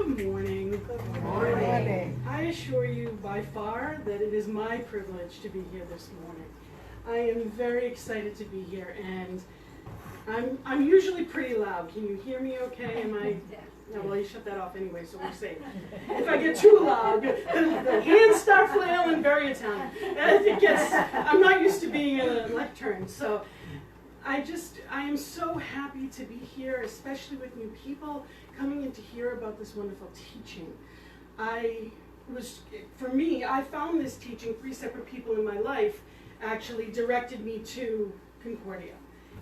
Good morning. Good morning. I assure you by far that it is my privilege to be here this morning. I am very excited to be here, and I'm usually pretty loud. Can you hear me okay? Am I? No, well, you shut that off anyway, so we're safe. If I get too loud, the hands start flailing, very Italian. I'm not used to being in a lectern, so I am so happy to be here, especially with new people coming in to hear about this wonderful teaching. For me, I found this teaching, 3 separate people in my life actually directed me to Concordia.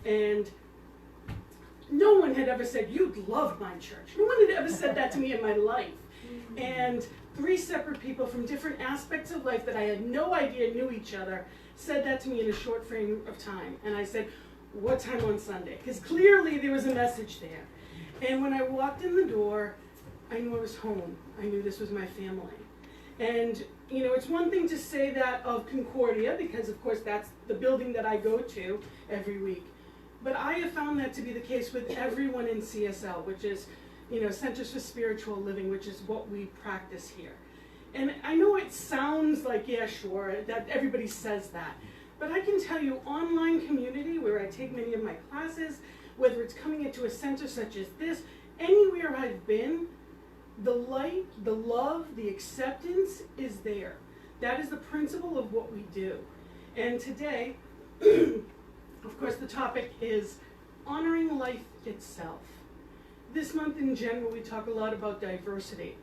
And no one had ever said, "You'd love my church." No one had ever said that to me in my life. And 3 separate people from different aspects of life that I had no idea knew each other said that to me in a short frame of time. And I said, "What time on Sunday?" Because clearly there was a message there. And when I walked in the door, I knew I was home. I knew this was my family. And, you know, it's one thing to say that of Concordia, because of course that's the building that I go to every week. But I have found that to be the case with everyone in CSL, which is, you know, Centers for Spiritual Living, which is what we practice here. And I know it sounds like, yeah, sure, that everybody says that. But I can tell you, online community, where I take many of my classes, whether it's coming into a center such as this, anywhere I've been, the light, the love, the acceptance is there. That is the principle of what we do. And today, of course, the topic is honoring life itself. This month in general, we talk a lot about diversity.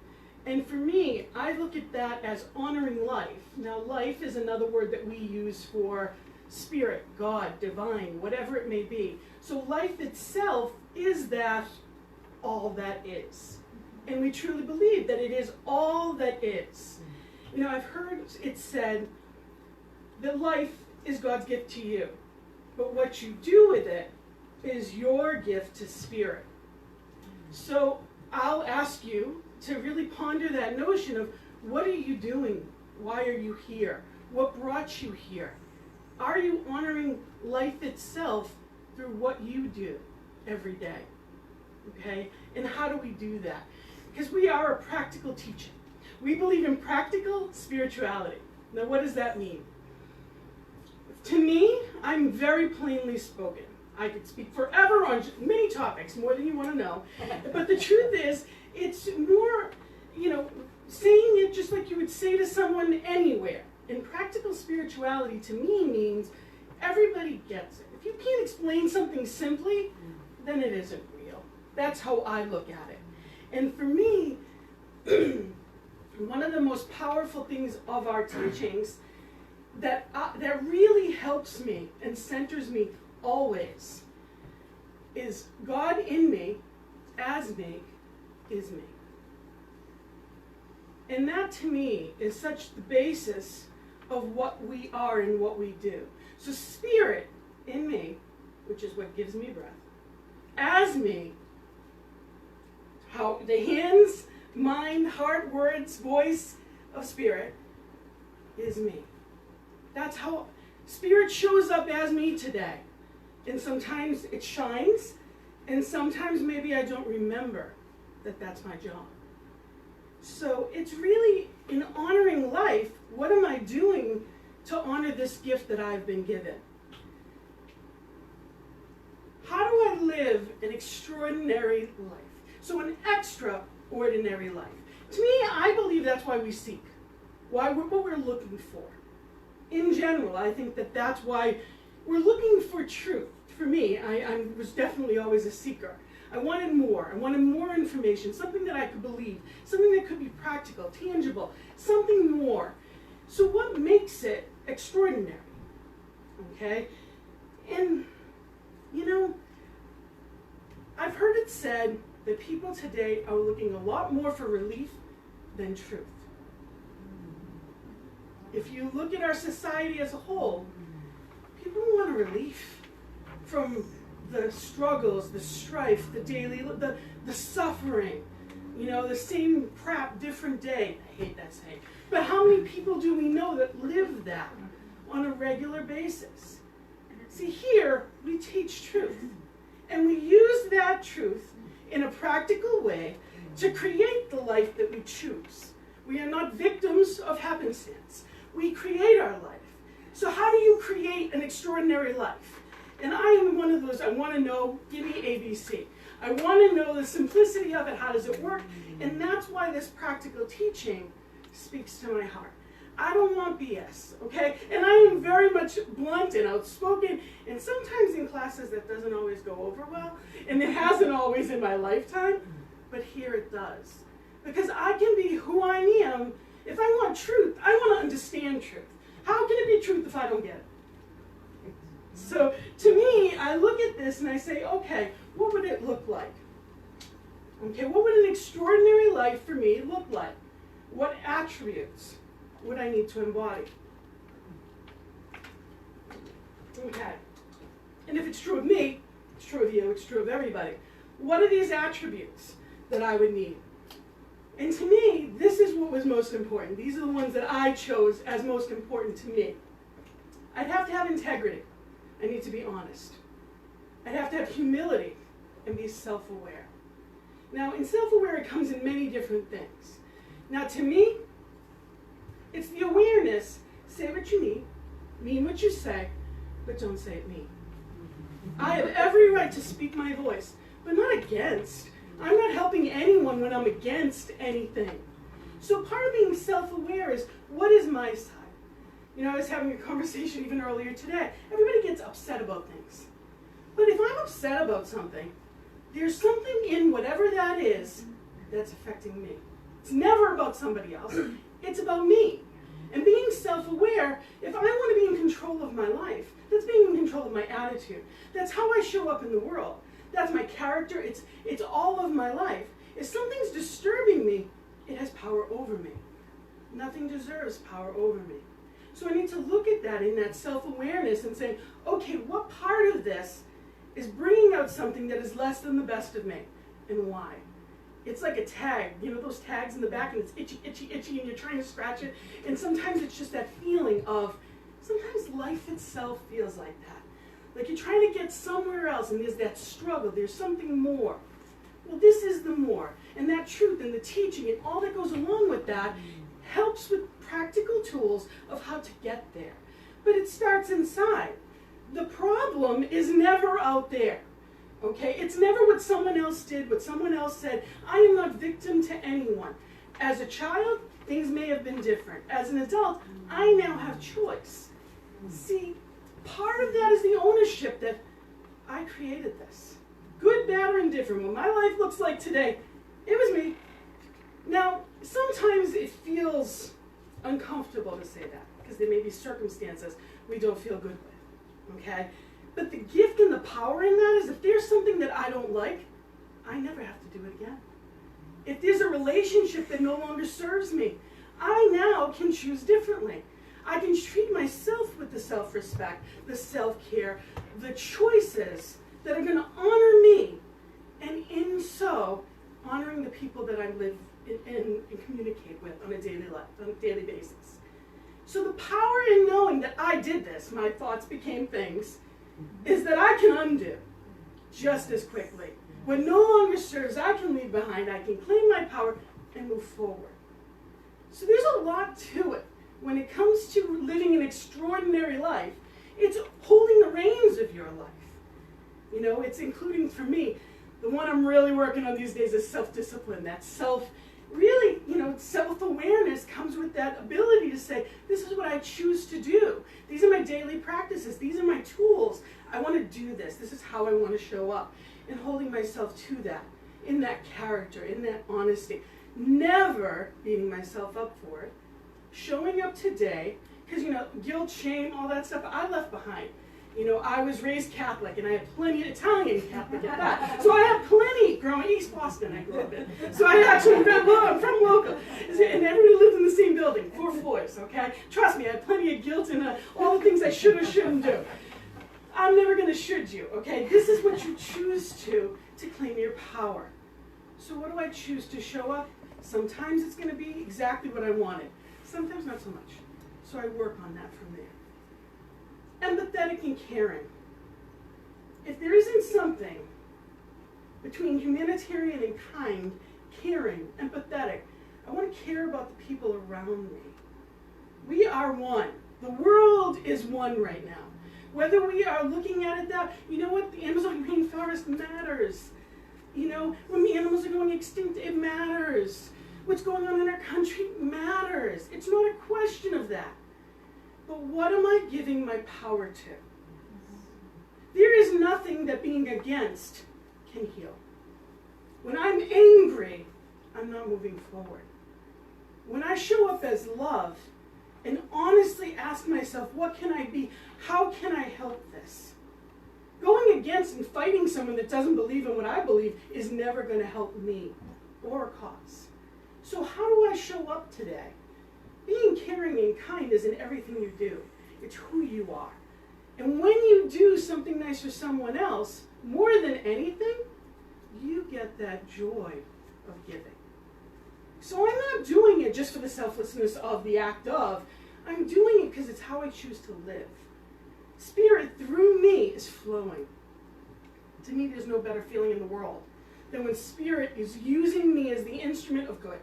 And for me, I look at that as honoring life. Now, life is another word that we use for spirit, God, divine, whatever it may be. So life itself is that all that is. And we truly believe that it is all that is. You know, I've heard it said that life is God's gift to you. But what you do with it is your gift to spirit. So I'll ask you to really ponder that notion of, what are you doing? Why are you here? What brought you here? Are you honoring life itself through what you do every day? Okay? And how do we do that? Because we are a practical teaching. We believe in practical spirituality. Now, what does that mean? To me, I'm very plainly spoken. I could speak forever on many topics, more than you want to know. But the truth is, it's more, you know, saying it just like you would say to someone anywhere. And practical spirituality to me means everybody gets it. If you can't explain something simply, then it isn't real. That's how I look at it. And for me, one of the most powerful things of our teachings that really helps me and centers me always is God in me, as me, is me. And that to me is such the basis of what we are and what we do. So spirit in me, which is what gives me breath, as me, how the hands, mind, heart, words, voice of spirit is me. That's how spirit shows up as me today. And sometimes it shines, and sometimes maybe I don't remember that that's my job. So it's really, in honoring life, what am I doing to honor this gift that I've been given? How do I live an extraordinary life? So an extraordinary life. To me, I believe that's why we seek, what we're looking for. In general, I think that that's why we're looking for truth. For me, I was definitely always a seeker. I wanted more. I wanted more information, something that I could believe, something that could be practical, tangible, something more. So what makes it extraordinary? Okay? And, you know, I've heard it said that people today are looking a lot more for relief than truth. If you look at our society as a whole, people want a relief from the struggles, the strife, the daily, the suffering, you know, the same crap, different day. I hate that saying. But how many people do we know that live that on a regular basis? See, here we teach truth. And we use that truth in a practical way to create the life that we choose. We are not victims of happenstance. We create our life. So how do you create an extraordinary life? And I am one of those, I want to know, give me ABC. I want to know the simplicity of it, how does it work? And that's why this practical teaching speaks to my heart. I don't want BS, okay? And I am very much blunt and outspoken, and sometimes in classes that doesn't always go over well, and it hasn't always in my lifetime, but here it does. Because I can be who I am. If I want truth, I want to understand truth. How can it be truth if I don't get it? So to me, I look at this and I say, okay, what would it look like? Okay, what would an extraordinary life for me look like? What attributes would I need to embody? Okay, and if it's true of me, it's true of you, it's true of everybody. What are these attributes that I would need? And to me, this is what was most important. These are the ones that I chose as most important to me. I'd have to have integrity. I need to be honest. I'd have to have humility and be self-aware. Now, in self-aware, it comes in many different things. Now, to me, it's the awareness, say what you mean what you say, but don't say it mean. I have every right to speak my voice, but not against. I'm not helping anyone when I'm against anything. So part of being self-aware is, what is my side? You know, I was having a conversation even earlier today. Everybody gets upset about things. But if I'm upset about something, there's something in whatever that is that's affecting me. It's never about somebody else. It's about me. And being self-aware, if I want to be in control of my life, that's being in control of my attitude. That's how I show up in the world. That's my character. It's all of my life. If something's disturbing me, it has power over me. Nothing deserves power over me. So I need to look at that in that self-awareness and say, okay, what part of this is bringing out something that is less than the best of me, and why? It's like a tag, you know, those tags in the back, and it's itchy, itchy, itchy, and you're trying to scratch it. And sometimes it's just that feeling of, sometimes life itself feels like that. Like you're trying to get somewhere else, and there's that struggle, there's something more. Well, this is the more. And that truth and the teaching and all that goes along with that helps with practical tools of how to get there. But it starts inside. The problem is never out there. Okay? It's never what someone else did, what someone else said. I am not victim to anyone. As a child, things may have been different. As an adult, I now have choice. See, part of that is the ownership that I created this. Good, bad, or indifferent. What my life looks like today, it was me. Now, sometimes it feels uncomfortable to say that because there may be circumstances we don't feel good with. Okay? But the gift and the power in that is if there's something that I don't like, I never have to do it again. If there's a relationship that no longer serves me, I now can choose differently. I can treat myself with the self-respect, the self-care, the choices that are going to honor me, and in so, honoring the people that I live and communicate with on a daily basis. So the power in knowing that I did this, my thoughts became things, is that I can undo just as quickly. What no longer serves, I can leave behind. I can claim my power and move forward. So there's a lot to it. When it comes to living an extraordinary life, it's holding the reins of your life. You know, it's including, for me, the one I'm really working on these days is self-discipline. That self-awareness comes with that ability to say, this is what I choose to do. These are my daily practices. These are my tools. I want to do this. This is how I want to show up. And holding myself to that, in that character, in that honesty. Never beating myself up for it. Showing up today, because, guilt, shame, all that stuff, I left behind. I was raised Catholic, and I had plenty of Italian Catholic at that. So I had plenty growing East Boston, I grew up in. So I actually I'm from local. And everybody lived in the same building, 4 floors, okay? Trust me, I had plenty of guilt and all the things I should or shouldn't do. I'm never going to should you, okay? This is what you choose to claim your power. So what do I choose to show up? Sometimes it's going to be exactly what I wanted. Sometimes not so much. So I work on that from there. Empathetic and caring. If there isn't something between humanitarian and kind, caring, empathetic. I want to care about the people around me. We are one. The world is one right now. Whether we are looking at it that, you know what, the Amazon rainforest matters. You know, when the animals are going extinct, it matters. What's going on in our country matters. It's not a question of that. But what am I giving my power to? There is nothing that being against can heal. When I'm angry, I'm not moving forward. When I show up as love and honestly ask myself, what can I be? How can I help this? Going against and fighting someone that doesn't believe in what I believe is never going to help me or a cause. So how do I show up today? Being caring and kind isn't everything you do. It's who you are. And when you do something nice for someone else, more than anything, you get that joy of giving. So I'm not doing it just for the selflessness of the act of. I'm doing it because it's how I choose to live. Spirit through me is flowing. To me, there's no better feeling in the world than when Spirit is using me as the instrument of good.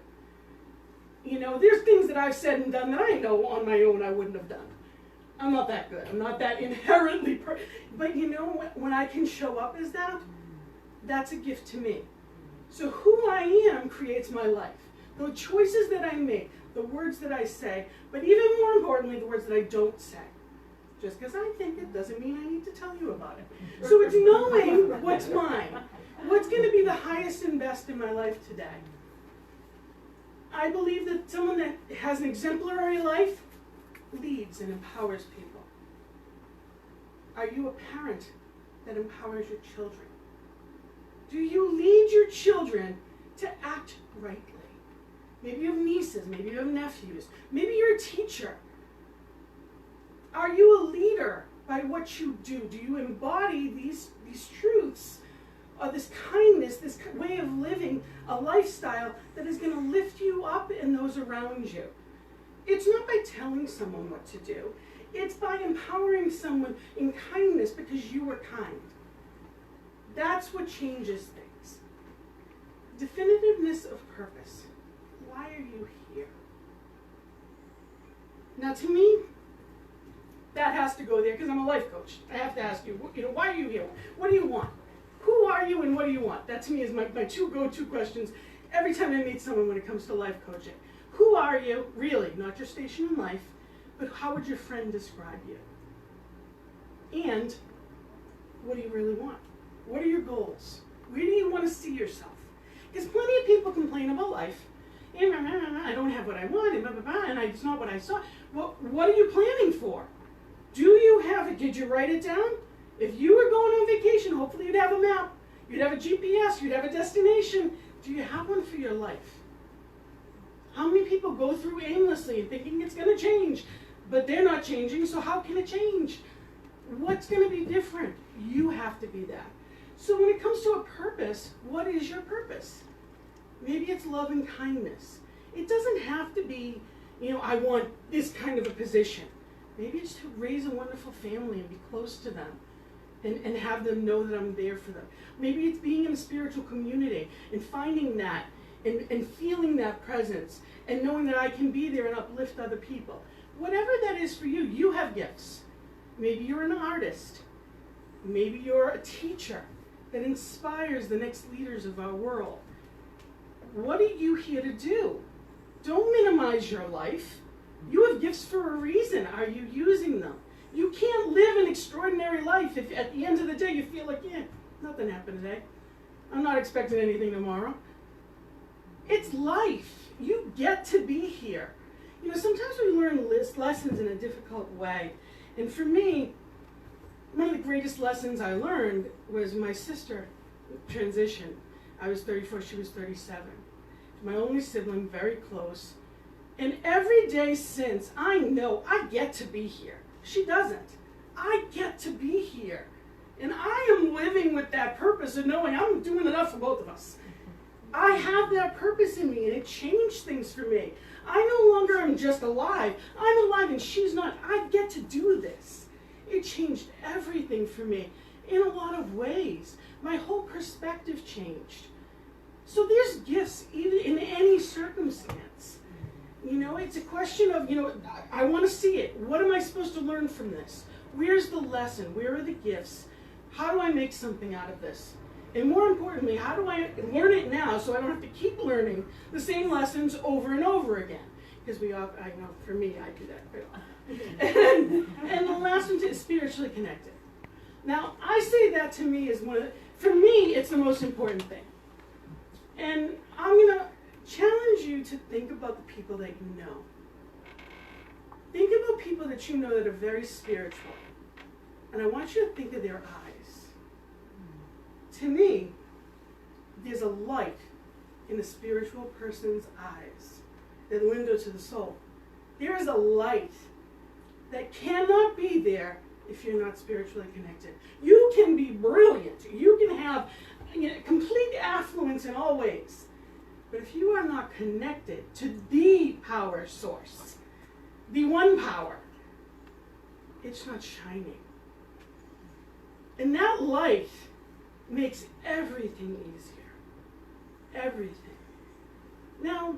You know, there's things that I've said and done that I know on my own I wouldn't have done. I'm not that good. I'm not that inherently but you know, when I can show up as that, that's a gift to me. So who I am creates my life. The choices that I make, the words that I say, but even more importantly, the words that I don't say. Just because I think it doesn't mean I need to tell you about it. So it's knowing what's mine. What's going to be the highest and best in my life today? I believe that someone that has an exemplary life leads and empowers people. Are you a parent that empowers your children? Do you lead your children to act rightly? Maybe you have nieces, maybe you have nephews, maybe you're a teacher. Are you a leader by what you do? Do you embody these truths, this kindness, this way of living, a lifestyle that is going to lift you up and those around you? It's not by telling someone what to do. It's by empowering someone in kindness because you were kind. That's what changes things. Definitiveness of purpose. Why are you here? Now to me, that has to go there because I'm a life coach. I have to ask you, why are you here? What do you want? Who are you and what do you want? That to me is my two go-to questions every time I meet someone when it comes to life coaching. Who are you, really, not your station in life, but how would your friend describe you? And what do you really want? What are your goals? Where do you want to see yourself? Because plenty of people complain about life. I don't have what I want, and it's not what I saw. Well, what are you planning for? Do you have it? Did you write it down? If you were going on vacation, hopefully you'd have a map. You'd have a GPS. You'd have a destination. Do you have one for your life? How many people go through aimlessly and thinking it's going to change, but they're not changing, so how can it change? What's going to be different? You have to be that. So when it comes to a purpose, what is your purpose? Maybe it's love and kindness. It doesn't have to be, I want this kind of a position. Maybe it's to raise a wonderful family and be close to them and have them know that I'm there for them. Maybe it's being in a spiritual community and finding that and feeling that presence and knowing that I can be there and uplift other people. Whatever that is for you, you have gifts. Maybe you're an artist. Maybe you're a teacher that inspires the next leaders of our world. What are you here to do? Don't minimize your life. You have gifts for a reason. Are you using them? You can't live an extraordinary life if at the end of the day you feel like, nothing happened today. I'm not expecting anything tomorrow. It's life. You get to be here. Sometimes we learn lessons in a difficult way. And for me, one of the greatest lessons I learned was my sister transitioned. I was 34, she was 37. My only sibling, very close. And every day since, I know I get to be here. She doesn't. I get to be here. And I am living with that purpose of knowing I'm doing enough for both of us. I have that purpose in me, and it changed things for me. I no longer am just alive. I'm alive, and she's not. I get to do this. It changed everything for me in a lot of ways. My whole perspective changed. So there's gifts even in any circumstance. It's a question of, I want to see it. What am I supposed to learn from this? Where's the lesson? Where are the gifts? How do I make something out of this? And more importantly, how do I learn it now so I don't have to keep learning the same lessons over and over again? Because I know, for me, I do that quite often. And the last one is spiritually connected. Now, I say that to me is for me, it's the most important thing. And I'm going to challenge you to think about the people that you know. Think about people that you know that are very spiritual. And I want you to think of their eyes. To me, there's a light in a spiritual person's eyes. They're the window to the soul. There is a light that cannot be there if you're not spiritually connected. You can be brilliant. You can have complete affluence in all ways. But if you are not connected to the power source, the one power, it's not shining. And that light makes everything easier. Everything. Now,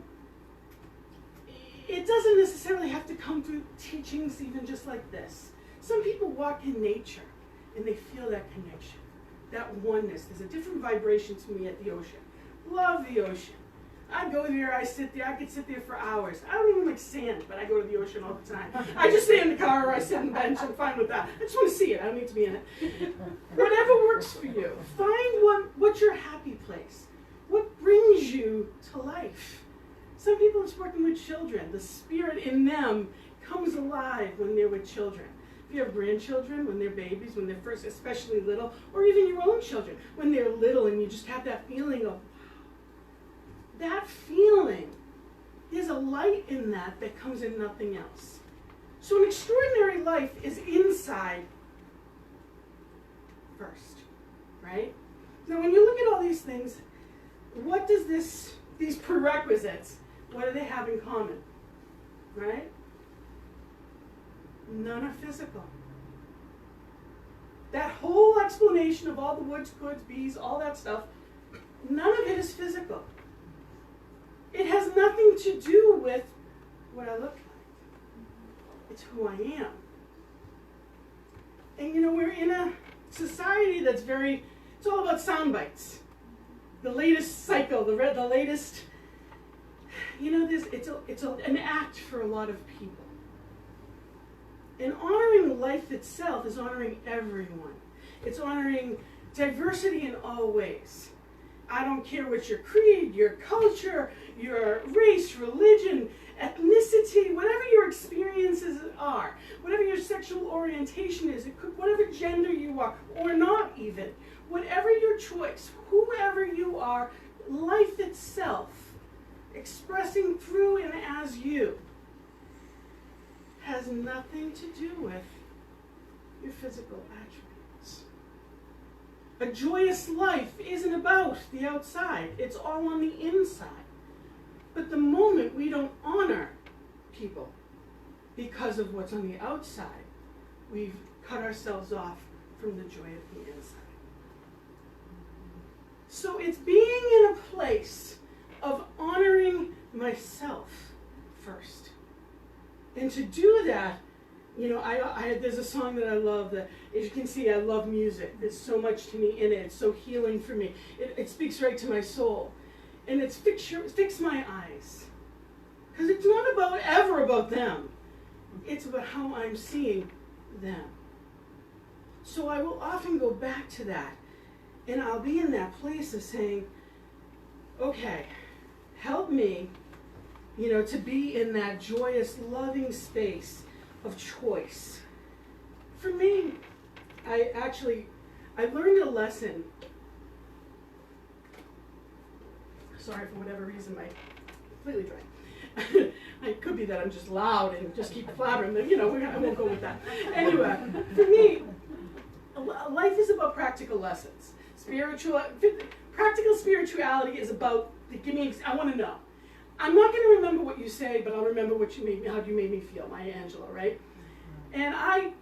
it doesn't necessarily have to come through teachings even just like this. Some people walk in nature and they feel that connection, that oneness. There's a different vibration to me at the ocean. Love the ocean. I go there, I sit there, I could sit there for hours. I don't even like sand, but I go to the ocean all the time. I just stay in the car or I sit on the bench, I'm fine with that. I just want to see it, I don't need to be in it. Whatever works for you. Find what's your happy place. What brings you to life? Some people it's working with children. The spirit in them comes alive when they're with children. If you have grandchildren, when they're babies, when they're first especially little, or even your own children, when they're little and you just have that feeling of, that feeling, there's a light in that comes in nothing else. So an extraordinary life is inside first, right? Now when you look at all these things, what does these prerequisites, what do they have in common, right? None are physical. That whole explanation of all the woods, goods, bees, all that stuff, none of it is physical. It has nothing to do with what I look like. It's who I am. And we're in a society that's it's all about sound bites. The latest cycle, the latest, it's an act for a lot of people. And honoring life itself is honoring everyone. It's honoring diversity in all ways. I don't care what your creed, your culture, your race, religion, ethnicity, whatever your experiences are, whatever your sexual orientation is, whatever gender you are, or not even, whatever your choice, whoever you are, life itself, expressing through and as you, has nothing to do with your physical attributes. A joyous life isn't about the outside. It's all on the inside. But the moment we don't honor people because of what's on the outside, we've cut ourselves off from the joy of the inside. So it's being in a place of honoring myself first. And to do that, there's a song that I love that, as you can see, I love music. There's so much to me in it. It's so healing for me. It speaks right to my soul. And it's fix my eyes. Because it's not ever about them. It's about how I'm seeing them. So I will often go back to that. And I'll be in that place of saying, okay, help me, to be in that joyous, loving space of choice. For me, I learned a lesson. Sorry, for whatever reason, my completely dry. It could be that I'm just loud and just keep blabbering, but I won't go with that. Anyway, for me, life is about practical lessons. Practical spirituality is about, I want to know. I'm not going to remember what you say, but I'll remember how you made me feel, Maya Angelou, right? And I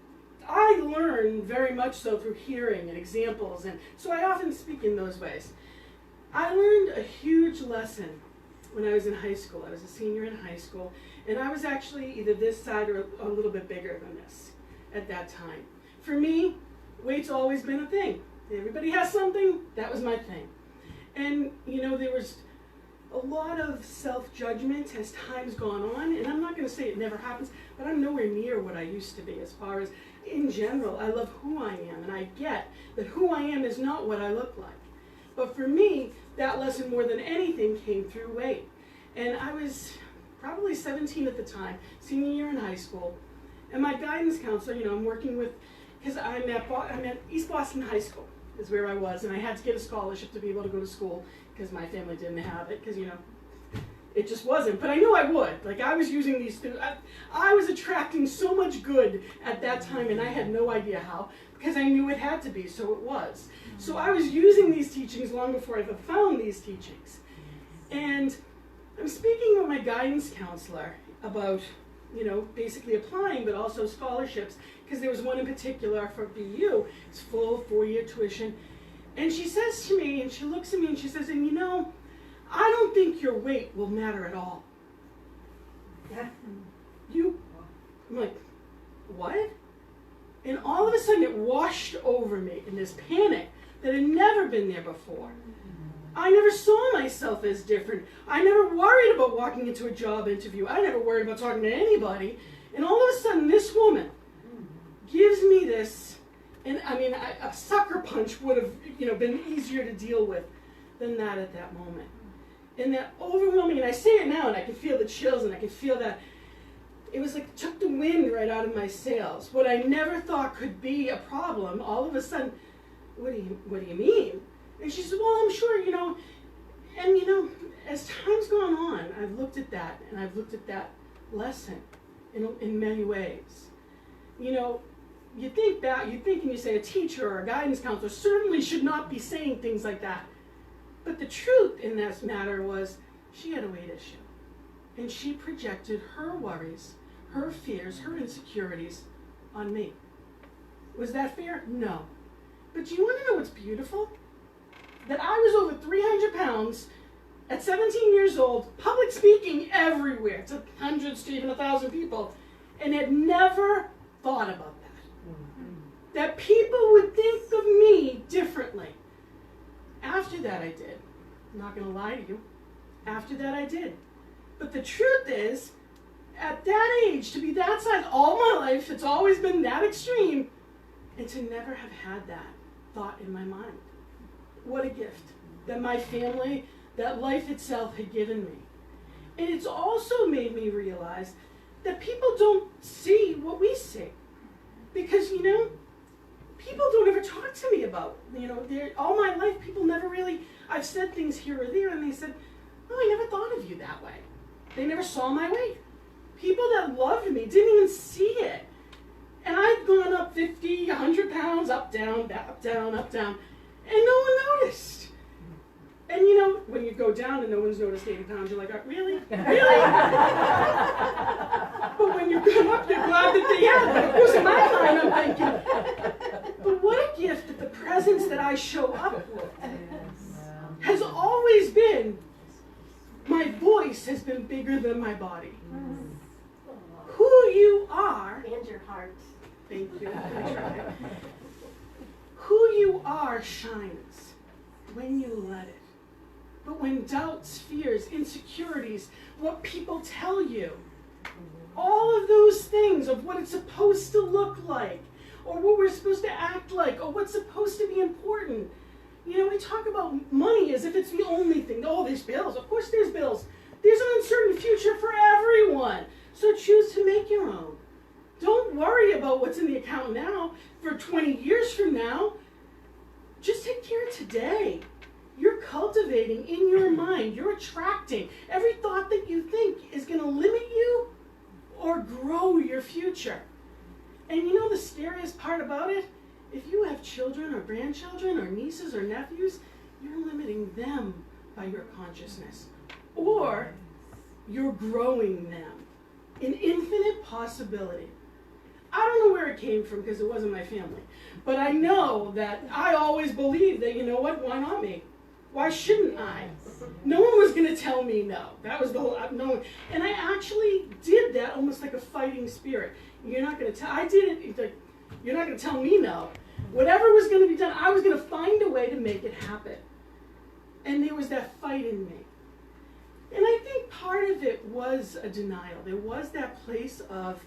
learn very much so through hearing and examples, and so I often speak in those ways. I learned a huge lesson when I was in high school. I was a senior in high school, and I was actually either this side or a little bit bigger than this at that time. For me, weight's always been a thing. Everybody has something, that was my thing. And, you know, there was a lot of self-judgment as time's gone on, and I'm not going to say it never happens, but I'm nowhere near what I used to be as far as, in general, I love who I am, and I get that who I am is not what I look like. But for me, that lesson more than anything came through weight. And I was probably 17 at the time, senior year in high school, and my guidance counselor, you know, I'm working with, because I'm at East Boston High School is where I was, and I had to get a scholarship to be able to go to school because my family didn't have it, because, you know, it just wasn't. But I knew I would. Like, I was using these things. I was attracting so much good at that time, and I had no idea how, because I knew it had to be, so it was. So I was using these teachings long before I ever found these teachings. And I'm speaking with my guidance counselor about, you know, basically applying, but also scholarships, because there was one in particular for BU. It's full 4-year tuition. And she says to me, and she looks at me and she says, and you know, I don't think your weight will matter at all. I'm like, what? And all of a sudden it washed over me in this panic that had never been there before. I never saw myself as different. I never worried about walking into a job interview. I never worried about talking to anybody. And all of a sudden this woman gives me this, and I mean, a sucker punch would have, you know, been easier to deal with than that at that moment. And that overwhelming, and I say it now and I can feel the chills and I can feel that, it was like it took the wind right out of my sails. What I never thought could be a problem, all of a sudden, what do you mean? And she said, well, I'm sure, you know, and you know, as time's gone on, I've looked at that, and I've looked at that lesson in many ways. You know, you think and you say a teacher or a guidance counselor certainly should not be saying things like that. But the truth in this matter was she had a weight issue. And she projected her worries, her fears, her insecurities on me. Was that fair? No. But do you want to know what's beautiful? That I was over 300 pounds at 17 years old, public speaking everywhere to hundreds to even 1,000 people, and had never thought about that. That people would think of me differently. After that I did. I'm not going to lie to you. After that I did. But the truth is, at that age, to be that size all my life, it's always been that extreme, and to never have had that thought in my mind. What a gift that my family, that life itself had given me. And it's also made me realize that people don't see what we see. Because, you know, people don't ever talk to me about, you know, all my life people never really, I've said things here or there and they said, oh, I never thought of you that way. They never saw my weight. People that loved me didn't even see it. And I'd gone up 50, 100 pounds, up, down, up, down, up, down, and no one noticed. And you know, when you go down and no one's noticed 80 pounds, you're like, oh, really? Really? But when you come up, you're glad that they have. Of course, in my mind, I'm thinking, but what a gift that the presence that I show up with has always been, my voice has been bigger than my body. Who you are. And your heart. Thank you. I tried. Who you are shines when you let it. But when doubts, fears, insecurities, what people tell you, all of those things of what it's supposed to look like, or what we're supposed to act like, or what's supposed to be important. You know, we talk about money as if it's the only thing. Oh, there's bills. Of course there's bills. There's an uncertain future for everyone. So choose to make your own. Don't worry about what's in the account now for 20 years from now. Just take care of today. You're cultivating in your mind. You're attracting. Every thought that you think is going to limit you or grow your future. And you know the scariest part about it? If you have children or grandchildren or nieces or nephews, you're limiting them by your consciousness. Or you're growing them. An infinite possibility. I don't know where it came from because it wasn't my family. But I know that I always believed that, you know what, why not me? Why shouldn't I? No one was going to tell me no. That was the whole, no one. And I actually did that almost like a fighting spirit. You're not going to tell, I did it, like, you're not going to tell me no. Whatever was going to be done, I was going to find a way to make it happen. And there was that fight in me. And I think part of it was a denial. There was that place of,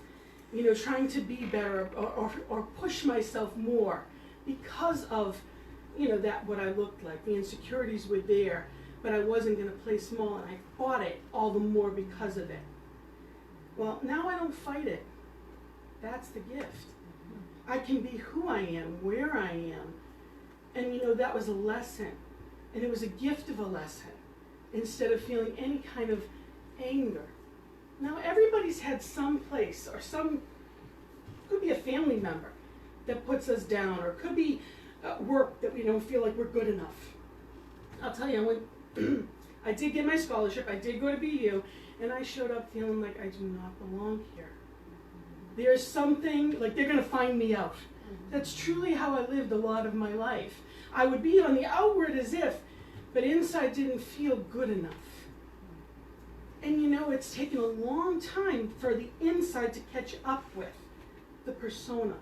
trying to be better or push myself more because of, that what I looked like. The insecurities were there, but I wasn't going to play small, and I fought it all the more because of it. Well, now I don't fight it. That's the gift. I can be who I am, where I am. And that was a lesson. And it was a gift of a lesson, instead of feeling any kind of anger. Now, everybody's had some place, or could be a family member that puts us down, or could be work that we don't feel like we're good enough. I'll tell you, when I did get my scholarship, I did go to BU, and I showed up feeling like I do not belong here. There's something, like they're going to find me out. That's truly how I lived a lot of my life. I would be on the outward as if, but inside didn't feel good enough. And it's taken a long time for the inside to catch up with the persona.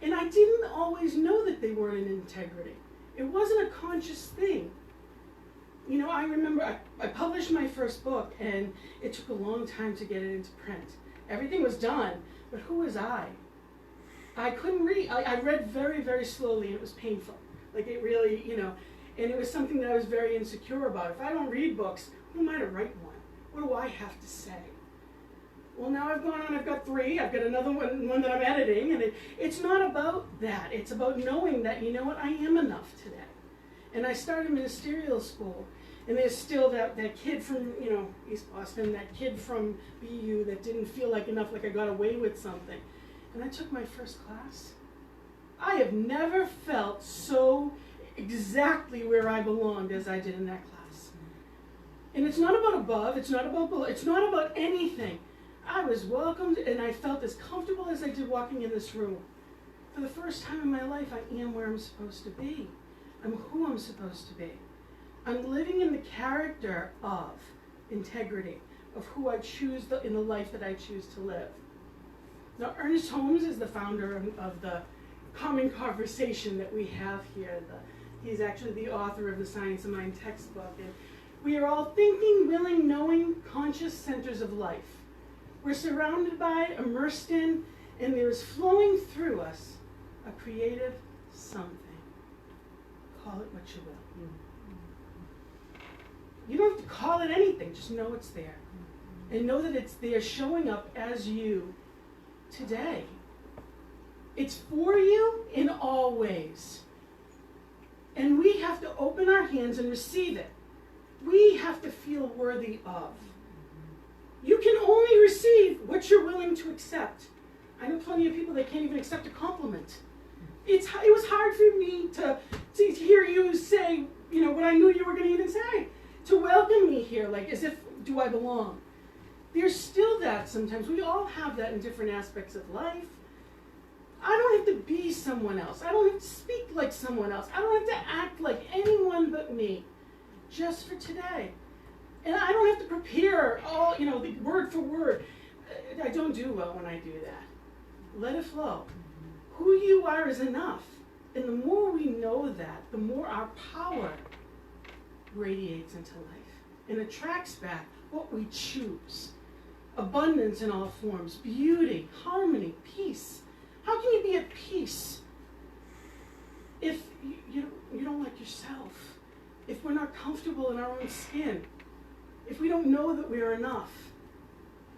And I didn't always know that they weren't in integrity. It wasn't a conscious thing. I remember I published my first book, and it took a long time to get it into print. Everything was done, but who was I? I couldn't read. I read very, very slowly, and it was painful. Like it really, and it was something that I was very insecure about. If I don't read books, who am I to write one? What do I have to say? Well, now I've gone on, I've got 3, I've got another one that I'm editing, and it's not about that. It's about knowing that, I am enough today. And I started ministerial school, and there's still that kid from, East Boston, that kid from BU that didn't feel like enough, like I got away with something. And I took my first class. I have never felt so exactly where I belonged as I did in that class. And it's not about above, it's not about below, it's not about anything. I was welcomed, and I felt as comfortable as I did walking in this room. For the first time in my life, I am where I'm supposed to be. I'm who I'm supposed to be. I'm living in the character of integrity, of who I choose in the life that I choose to live. Now, Ernest Holmes is the founder of the Common Conversation that we have here. He's actually the author of the Science of Mind textbook. And we are all thinking, willing, knowing, conscious centers of life. We're surrounded by, immersed in, and there is flowing through us a creative something. Call it what you will. You don't have to call it anything, just know it's there. And know that it's there showing up as you today. It's for you in all ways. And we have to open our hands and receive it. We have to feel worthy of. You can only receive what you're willing to accept. I know plenty of people that can't even accept a compliment. It was hard for me to hear you say, what I knew you were going to even say. To welcome me here, like as if, do I belong? There's still that sometimes. We all have that in different aspects of life. I don't have to be someone else. I don't have to speak like someone else. I don't have to act like anyone but me. Just for today. And I don't have to prepare all, the word for word. I don't do well when I do that. Let it flow. Who you are is enough. And the more we know that, the more our power radiates into life and attracts back what we choose. Abundance in all forms, beauty, harmony, peace. How can you be at peace if you don't like yourself? If we're not comfortable in our own skin? If we don't know that we are enough?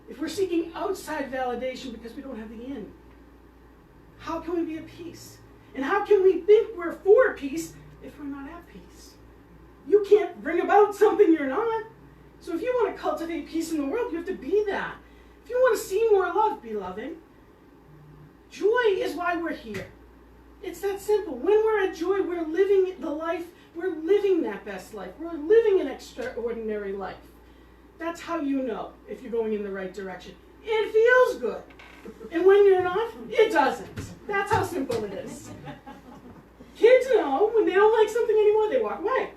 If we're seeking outside validation because we don't have the in? How can we be at peace? And how can we think we're for peace if we're not at peace? You can't bring about something you're not. So if you want to cultivate peace in the world, you have to be that. If you want to see more love, be loving. Joy is why we're here. It's that simple. When we're at joy, we're living the life, we're living that best life. We're living an extraordinary life. That's how you know if you're going in the right direction. It feels good. And when you're not, it doesn't. That's how simple it is. Kids know when they don't like something anymore, they walk away.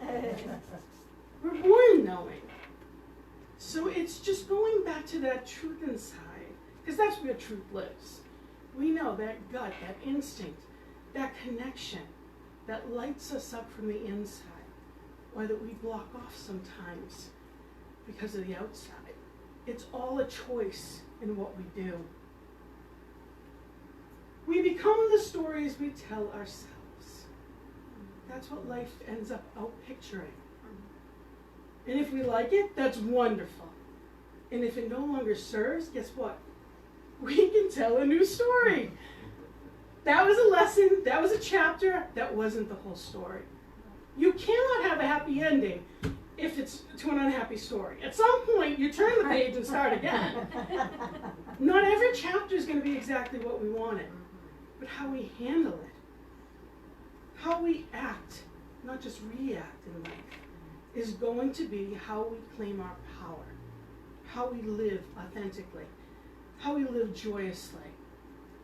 We're born knowing. So it's just going back to that truth inside, because that's where truth lives. We know that gut, that instinct, that connection that lights us up from the inside, or that we block off sometimes because of the outside. It's all a choice in what we do. We become the stories we tell ourselves. That's what life ends up out picturing. And if we like it, that's wonderful. And if it no longer serves, guess what? We can tell a new story. That was a lesson, that was a chapter, that wasn't the whole story. You cannot have a happy ending if it's to an unhappy story. At some point, you turn the page and start again. Not every chapter is going to be exactly what we wanted, but how we handle it, how we act, not just react in life, is going to be how we claim our power, how we live authentically, how we live joyously.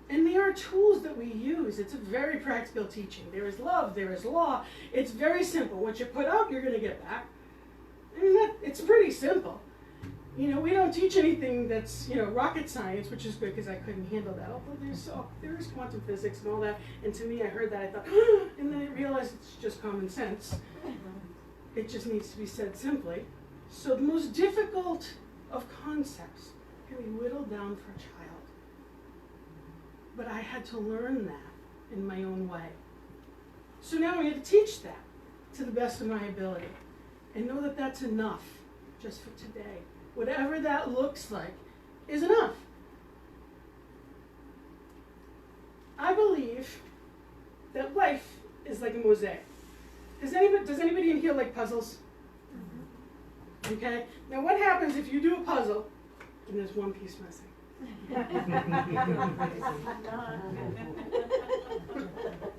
And there are tools that we use. It's a very practical teaching. There is love, there is law. It's very simple. What you put out, you're going to get back. And it's pretty simple. You know, we don't teach anything that's, rocket science, which is good because I couldn't handle that. Although there is quantum physics and all that. And to me, I heard that, I thought, and then I realized it's just common sense. It just needs to be said simply. So the most difficult of concepts can be whittled down for a child. But I had to learn that in my own way. So now I have to teach that to the best of my ability. And know that that's enough just for today. Whatever that looks like is enough. I believe that life is like a mosaic. Does anybody in here like puzzles? Mm-hmm. Okay? Now what happens if you do a puzzle and there's one piece missing? You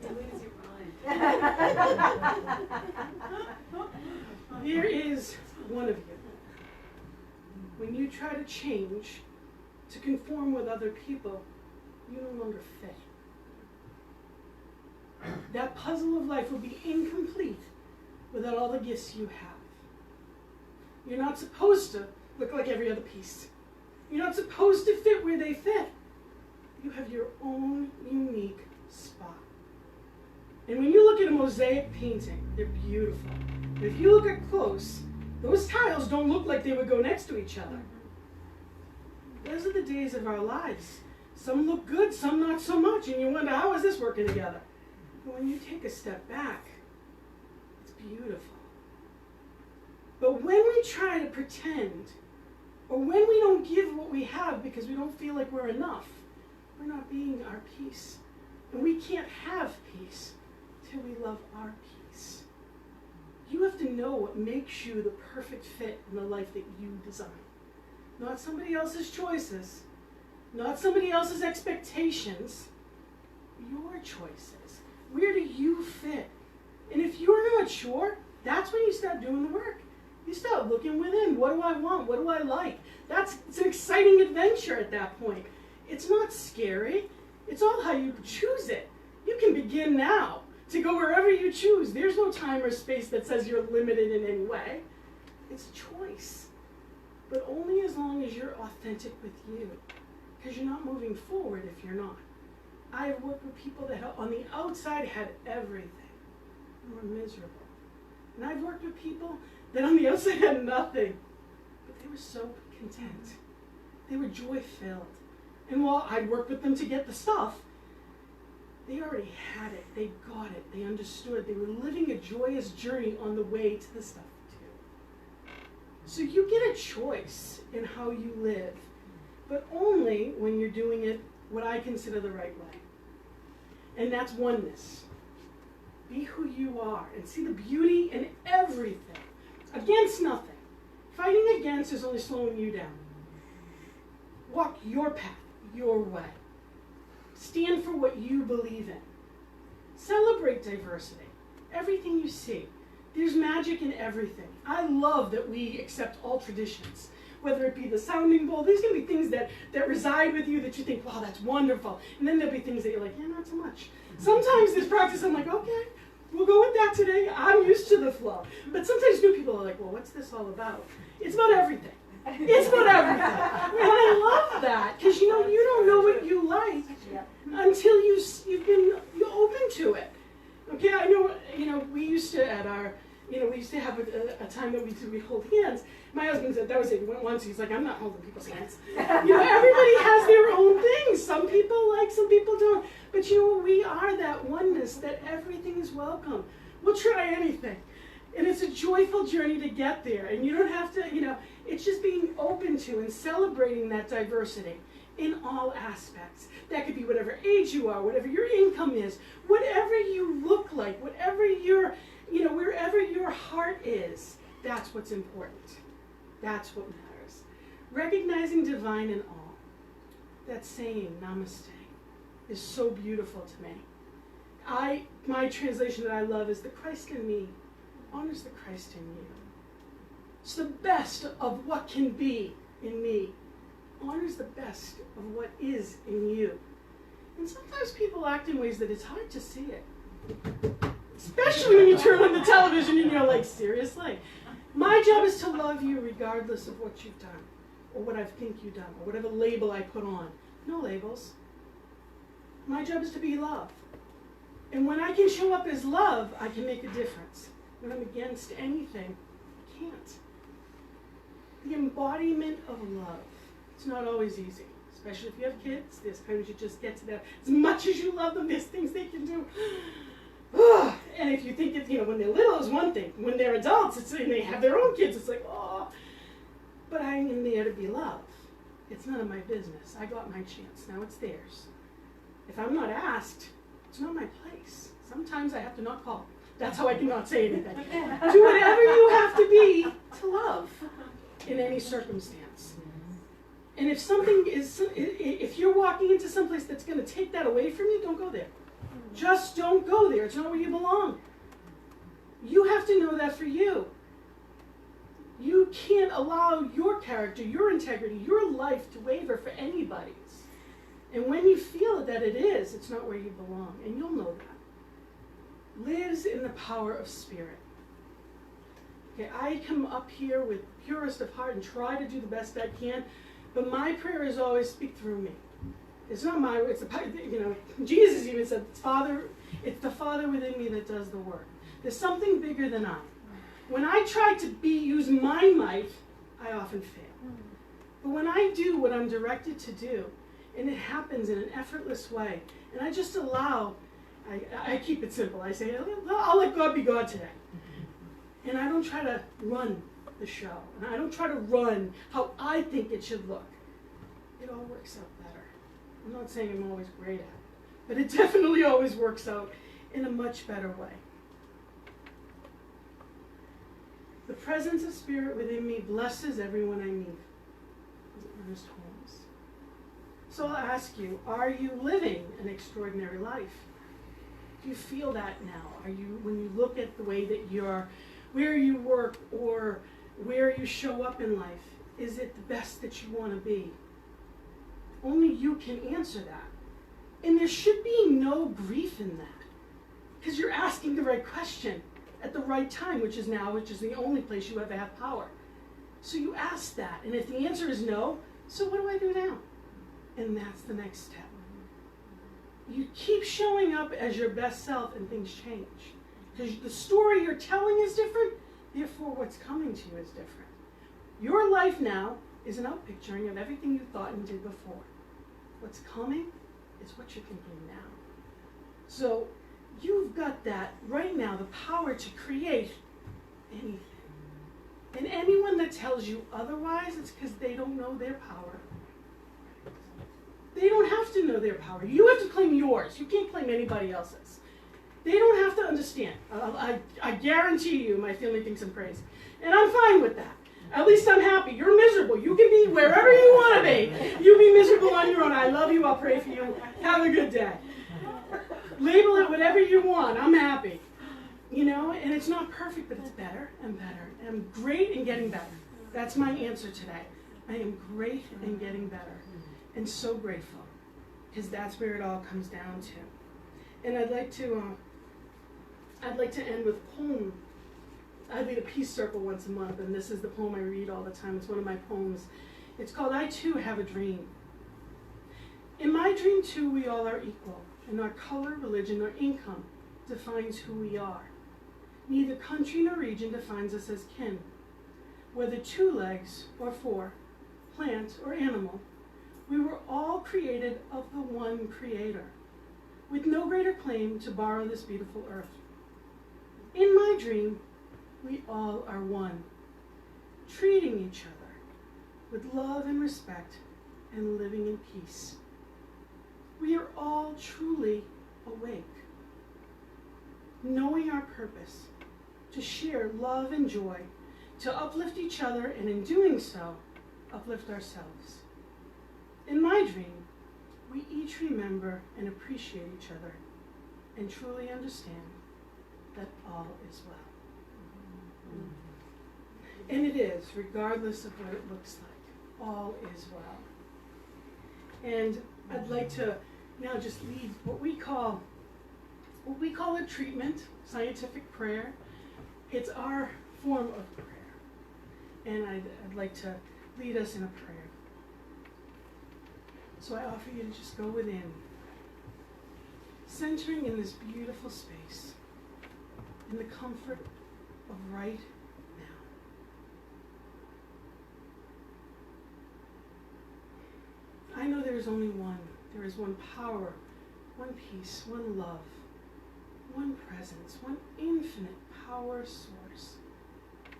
lose your mind. There is one of you. When you try to change to conform with other people, you no longer fit. That puzzle of life will be incomplete without all the gifts you have. You're not supposed to look like every other piece. You're not supposed to fit where they fit. You have your own unique spot. And when you look at a mosaic painting, they're beautiful. But if you look at close, those tiles don't look like they would go next to each other. Those are the days of our lives. Some look good, some not so much, and you wonder, how is this working together? But when you take a step back, it's beautiful. But when we try to pretend, or when we don't give what we have because we don't feel like we're enough, we're not being our peace. And we can't have peace till we love our peace. You have to know what makes you the perfect fit in the life that you design. Not somebody else's choices, not somebody else's expectations, your choices. Where do you fit? And if you're not sure, that's when you start doing the work. You start looking within. What do I want? What do I like? It's an exciting adventure at that point. It's not scary. It's all how you choose it. You can begin now to go wherever you choose. There's no time or space that says you're limited in any way. It's a choice. But only as long as you're authentic with you. Because you're not moving forward if you're not. I've worked with people that on the outside had everything and were miserable. And I've worked with people that on the outside had nothing, but they were so content. They were joy-filled. And while I'd worked with them to get the stuff, they already had it. They got it. They understood. They were living a joyous journey on the way to the stuff too. So you get a choice in how you live, but only when you're doing it what I consider the right way. And that's oneness. Be who you are and see the beauty in everything. Against nothing. Fighting against is only slowing you down. Walk your path, your way. Stand for what you believe in. Celebrate diversity. Everything you see. There's magic in everything. I love that we accept all traditions. Whether it be the sounding bowl, there's going to be things that reside with you that you think, wow, that's wonderful. And then there'll be things that you're like, yeah, not so much. Sometimes there's practice, I'm like, okay, we'll go with that today. I'm used to the flow. But sometimes new people are like, well, what's this all about? It's about everything. It's about everything. And I love that, because you don't know what you like until you're open to it. Okay, I know, we used to we used to have a time that we'd hold hands. My husband said that was it. He went once, he's like, I'm not holding people's hands. Everybody has their own things. Some people like, some people don't. But we are that oneness, that everything is welcome. We'll try anything. And it's a joyful journey to get there. And you don't have to, it's just being open to and celebrating that diversity in all aspects. That could be whatever age you are, whatever your income is, whatever you look like, whatever wherever your heart is, that's what's important. That's what matters. Recognizing divine in all. That saying, namaste, is so beautiful to me. My translation that I love is the Christ in me honors the Christ in you. It's the best of what can be in me honors the best of what is in you. And sometimes people act in ways that it's hard to see it. Especially when you turn on the television and you're like, seriously? My job is to love you regardless of what you've done, or what I think you've done, or whatever label I put on. No labels. My job is to be love. And when I can show up as love, I can make a difference. When I'm against anything, I can't. The embodiment of love. It's not always easy, especially if you have kids. There's times you just get to that. As much as you love them, there's things they can do. And if you think it's, when they're little is one thing. When they're adults, and they have their own kids, it's like, oh. But I'm in there to be love. It's none of my business. I got my chance. Now it's theirs. If I'm not asked, it's not my place. Sometimes I have to not call. That's how I cannot say anything. Do whatever you have to be to love in any circumstance. And if you're walking into someplace that's going to take that away from you, don't go there. Just don't go there. It's not where you belong. You have to know that for you. You can't allow your character, your integrity, your life to waver for anybody's. And when you feel that it is, it's not where you belong. And you'll know that. Lives in the power of spirit. Okay, I come up here with purest of heart and try to do the best I can, but my prayer is always speak through me. It's not it's Jesus even said, it's the Father within me that does the work. There's something bigger than I. When I try to use my might, I often fail. But when I do what I'm directed to do, and it happens in an effortless way, and I just allow, I keep it simple. I say, I'll let God be God today. And I don't try to run the show. And I don't try to run how I think it should look. It all works out better. I'm not saying I'm always great at it, but it definitely always works out in a much better way. The presence of spirit within me blesses everyone I meet. Ernest Holmes. So I'll ask you, are you living an extraordinary life? Do you feel that now? When you look at the way that where you work or where you show up in life, is it the best that you want to be? Only you can answer that. And there should be no grief in that, because you're asking the right question at the right time, which is the only place you ever have power. So you ask that, and if the answer is no, so what do I do now? And that's the next step. You keep showing up as your best self and things change. Because the story you're telling is different, therefore what's coming to you is different. Your life now is an outpicturing of everything you thought and did before. What's coming is what you're thinking now. So you've got that right now, the power to create anything. And anyone that tells you otherwise, it's because they don't know their power. They don't have to know their power. You have to claim yours. You can't claim anybody else's. They don't have to understand. I guarantee you my family thinks I'm crazy. And I'm fine with that. At least I'm happy. You're miserable. You can be wherever you want to be. You be miserable on your own. I love you. I'll pray for you. Have a good day. Label it whatever you want. I'm happy. And it's not perfect, but it's better and better. And I'm great and getting better. That's my answer today. I am great and getting better. And so grateful. Because that's where it all comes down to. And I'd like to I'd like to end with a poem. I lead a peace circle once a month, and this is the poem I read all the time. It's one of my poems. It's called I Too Have a Dream. In my dream, too, we all are equal, and our color, religion, or income defines who we are. Neither country nor region defines us as kin. Whether 2 legs or 4, plant or animal, we were all created of the one Creator, with no greater claim to borrow this beautiful earth. In my dream, we all are one, treating each other with love and respect and living in peace. We are all truly awake, knowing our purpose, to share love and joy, to uplift each other, and in doing so, uplift ourselves. In my dream, we each remember and appreciate each other and truly understand that all is well. And it is, regardless of what it looks like, all is well. And I'd like to now just lead what we call a treatment, scientific prayer. It's our form of prayer. And I'd like to lead us in a prayer. So I offer you to just go within, centering in this beautiful space, in the comfort of right now. I know there is only one. There is one power, one peace, one love, one presence, one infinite power source.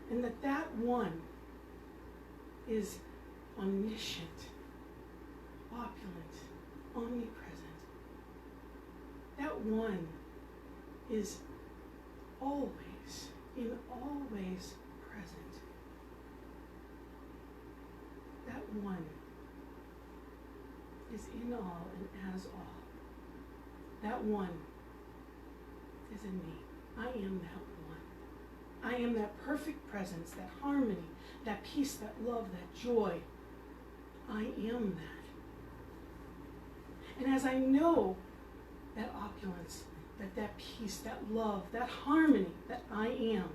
And that one is omniscient, opulent, omnipresent. That one is always, in all ways, present. That one is in all and as all. That one is in me. I am that one. I am that perfect presence, that harmony, that peace, that love, that joy. I am that. And as I know that opulence, that peace, that love, that harmony that I am,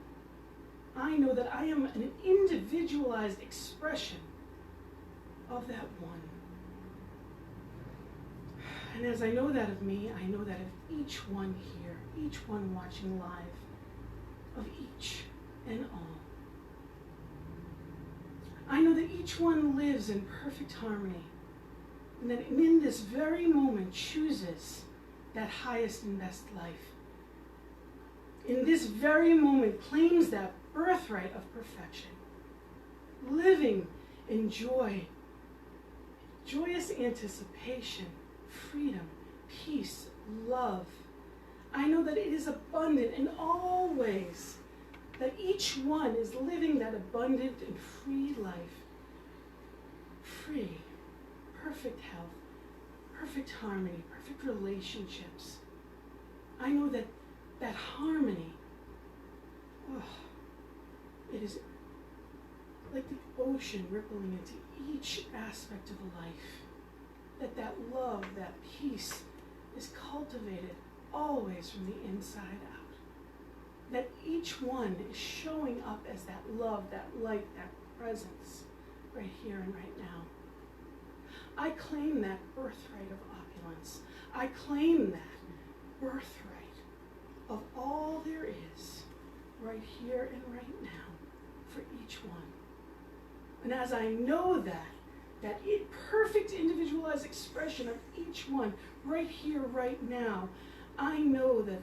I know that I am an individualized expression of that one. And as I know that of me, I know that of each one here, each one watching live, of each and all. I know that each one lives in perfect harmony, and that in this very moment chooses that highest and best life. In this very moment claims that birthright of perfection, living in joy, joyous anticipation, freedom, peace, love. I know that it is abundant in all ways, that each one is living that abundant and free life. Free, perfect health, perfect harmony, perfect relationships. I know that that harmony, it is like the ocean rippling into each aspect of life. That love, that peace is cultivated always from the inside out. That each one is showing up as that love, that light, that presence right here and right now. I claim that birthright of opulence. I claim that birthright of all there is right here and right now for each one. And as I know that perfect individualized expression of each one right here, right now, I know that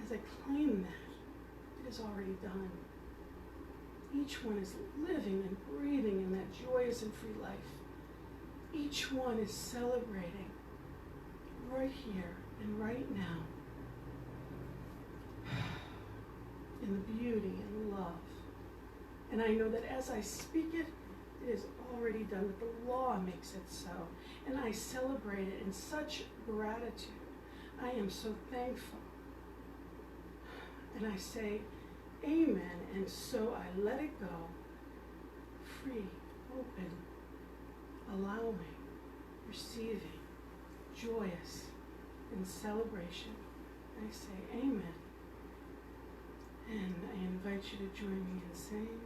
as I claim that, it is already done. Each one is living and breathing in that joyous and free life. Each one is celebrating right here and right now in the beauty and love. And I know that as I speak it, it is already done, that the law makes it so. And I celebrate it in such gratitude. I am so thankful. And I say, amen, and so I let it go, free, open, allowing, receiving, joyous, in celebration I say amen. And I invite you to join me in saying,